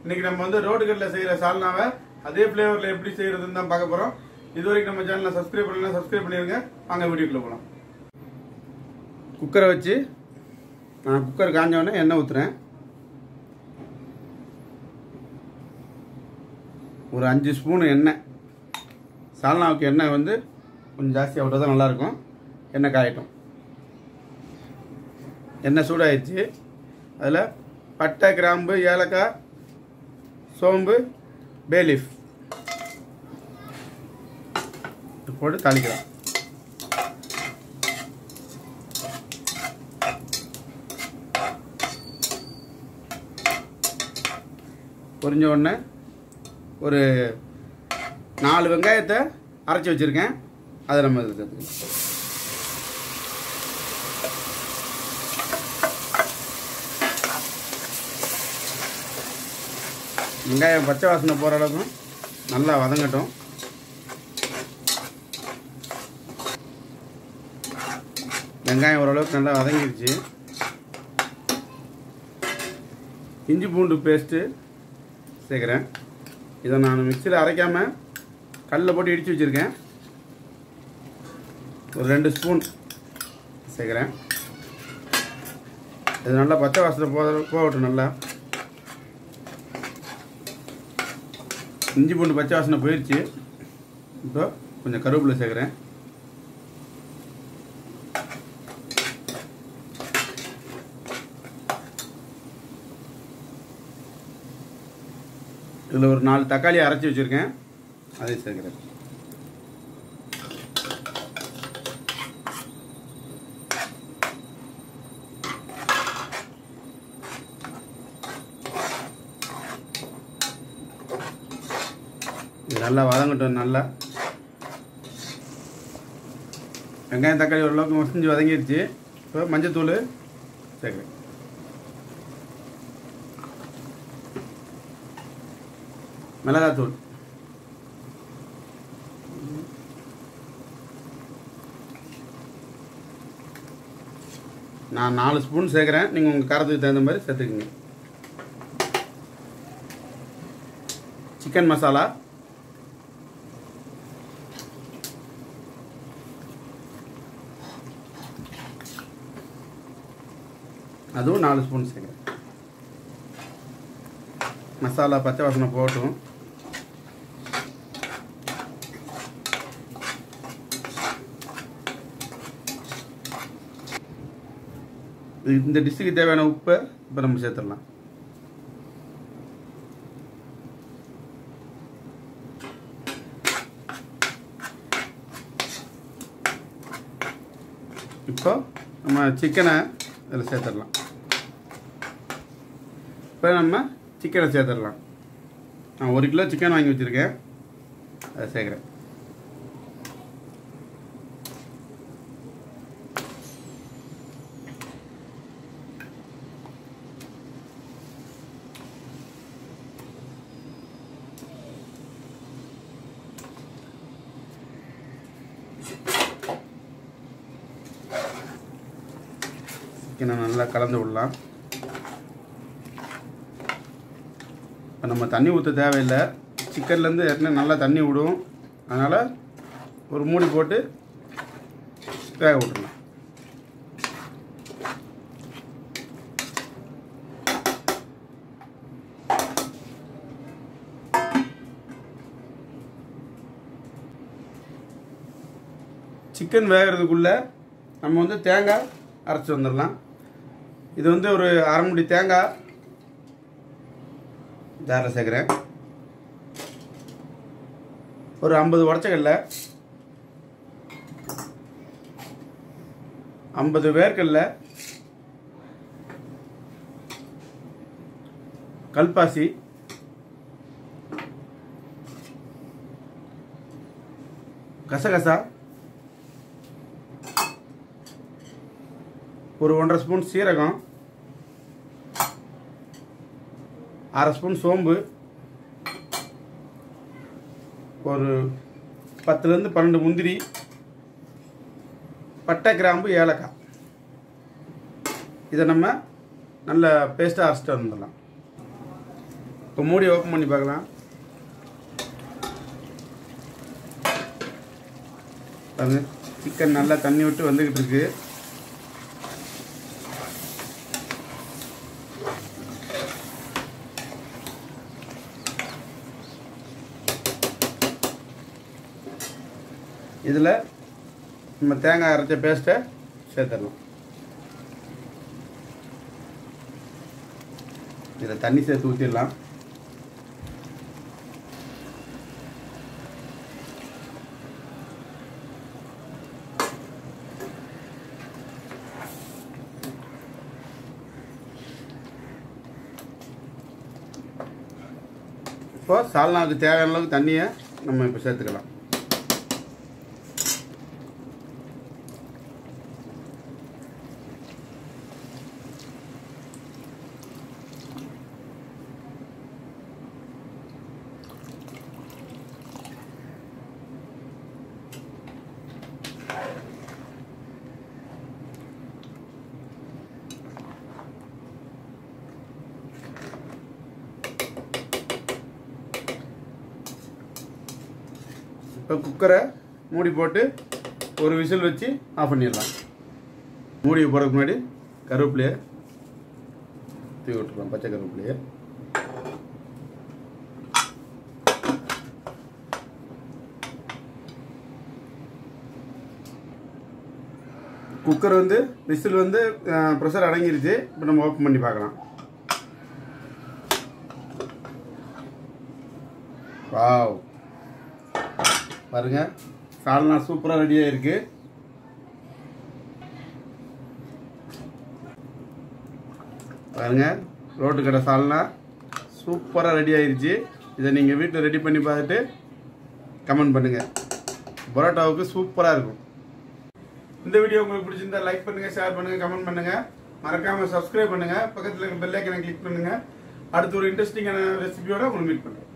இன்னைக்கு நம்ம வந்து ரோடுகள்ல செய்யற சால்னாவை அதே ஃப்ளேவர்ல எப்படி செய்யறதுன்னு தான் பார்க்க போறோம். இதுவரைக்கும் நம்ம சேனலை சப்ஸ்கிரைப் பண்ணலாம், சப்ஸ்கிரைப் பண்ணிருங்க. வாங்க வீடியோக்குள்ள போகலாம். குக்கரை வச்சு நான் குக்கர் காஞ்சோடனே எண்ணெய் ஊற்றுறேன். ஒரு 5 ஸ்பூன் எண்ணெய். சால்னாவுக்கு எண்ணெய் வந்து கொஞ்சம் ஜாஸ்தியாக விட்டால் தான் நல்லாயிருக்கும். எண்ணெய் காயட்டும். எண்ணெய் சூடாகிடுச்சு. அதில் பட்டை, கிராம்பு, ஏலக்காய், சோம்பு, பேலீஃப் போட்டு தாளிக்கலாம். பொரிஞ்ச உடனே ஒரு 4 வெங்காயத்தை அரைச்சி வச்சுருக்கேன். அதை நம்ம சேர்த்துக்கலாம். வெங்காயம் பச்சை வாசனை போகிற அளவுக்கு நல்லா வதங்கட்டும். வெங்காயம் ஓரளவுக்கு நல்லா வதங்கிடுச்சு. இஞ்சி பூண்டு பேஸ்ட்டு சேர்க்குறேன். இதை நான் மிக்சியில் அரைக்காமல் கல்லில் போட்டு இடித்து வச்சுருக்கேன். ஒரு 2 ஸ்பூன் சேர்க்குறேன். இது நல்லா பச்சை வாசனை போகட்டும். நல்லா இஞ்சி பூண்டு பச்சை வாசனை போயிடுச்சு. இப்போ கொஞ்சம் கருவேப்பிலை சேர்க்குறேன். இதில் ஒரு 4 தக்காளி அரைச்சி வச்சுருக்கேன். அதையும் சேர்க்குறேன். இது நல்லா வதங்கட்டும். நல்லா வெங்காயம் தக்காளி ஓரளவுக்கு மசிஞ்சு வதங்கிடுச்சு. இப்போ மஞ்சத்தூள் சேர்க்குறேன். மிளகாத்தூள், நான் 4 ஸ்பூன் சேர்க்குறேன். நீங்கள் உங்கள் காரத்துக்கு தகுந்த மாதிரி சேர்த்துக்குங்க. சிக்கன் மசாலா, அதுவும் 4 ஸ்பூன் சேர்க்குறேன். மசாலா பச்சை வாசனை போட்டும். இந்த டிஷ்ஷுக்கு தேவையான உப்பை இப்போ நம்ம சேர்த்துடலாம். இப்போ நம்ம சிக்கனை இதில் சேர்த்துடலாம். இப்போ நம்ம சிக்கனை சேர்த்துடலாம். நான் 1 கிலோ சிக்கன் வாங்கி வச்சுருக்கேன். அதை சேர்க்குறேன். சிக்கனை நல்லா கலந்து விடலாம். இப்போ நம்ம தண்ணி ஊற்ற தேவையில்லை. சிக்கன்லேருந்து ஏற்கனவே நல்லா தண்ணி விடும். அதனால் ஒரு மூடி போட்டு வேக விட்டுடலாம். சிக்கன் வேகிறதுக்குள்ளே நம்ம வந்து தேங்காய் அரைச்சி வந்துடலாம். இது வந்து ஒரு 1/2 மூடி தேங்காய் ஜாரில் சேர்க்குறேன். ஒரு 50 உடச்சக்கடலை, 50 வேர்க்கடலை, கல்பாசி, கசகசா, ஒரு 1.5 ஸ்பூன் சீரகம், 1/2 ஸ்பூன் சோம்பு, ஒரு 10லேருந்து 12 முந்திரி, பட்டை, கிராம்பு, ஏலக்காய். இதை நம்ம நல்ல பேஸ்ட்டாக அரைச்சிட்டு வந்துடலாம். இப்போ மூடி ஓப்பன் பண்ணி பார்க்கலாம். பாருங்க, சிக்கன் நல்லா தண்ணி விட்டு வந்துக்கிட்டு இருக்கு. இதில் நம்ம தேங்காய் அரைச்ச பேஸ்ட்டை சேர்த்துடலாம். இதில் தண்ணி சேர்த்து ஊற்றிடலாம். இப்போ சால்னாவுக்கு தேவையான அளவுக்கு தண்ணியை நம்ம இப்போ சேர்த்துக்கலாம். இப்போ குக்கரை மூடி போட்டு ஒரு விசில் வச்சு ஆஃப் பண்ணிடலாம். மூடி போடுறதுக்கு முன்னாடி கருவேப்பிலையை தூவி விட்டுருலாம். பச்சை கருவேப்பிலையை குக்கர் வந்து விசில் வந்து ப்ரெஷர் அடங்கிருச்சு. இப்போ நம்ம ஓப்பன் பண்ணி பார்க்கலாம். வாவ், பாருங்க, சால்னா சூப்பராக ரெடியாக இருக்கு. பாருங்க, ரோட்டு கடை சால்னா சூப்பராக ரெடி ஆயிருச்சு. இதை நீங்கள் வீட்டில் ரெடி பண்ணி பார்த்துட்டு கமெண்ட் பண்ணுங்க. பரோட்டாவுக்கு சூப்பராக இருக்கும். இந்த வீடியோ உங்களுக்கு பிடிச்சிருந்தா லைக் பண்ணுங்க, ஷேர் பண்ணுங்க, கமெண்ட் பண்ணுங்க. மறக்காம சப்ஸ்கிரைப் பண்ணுங்க. பக்கத்தில் இருக்க பெல் ஐக்கனை கிளிக் பண்ணுங்க. அடுத்து ஒரு இன்ட்ரெஸ்டிங்கான ரெசிபியோட உங்களுக்கு மீட் பண்ணுறேன்.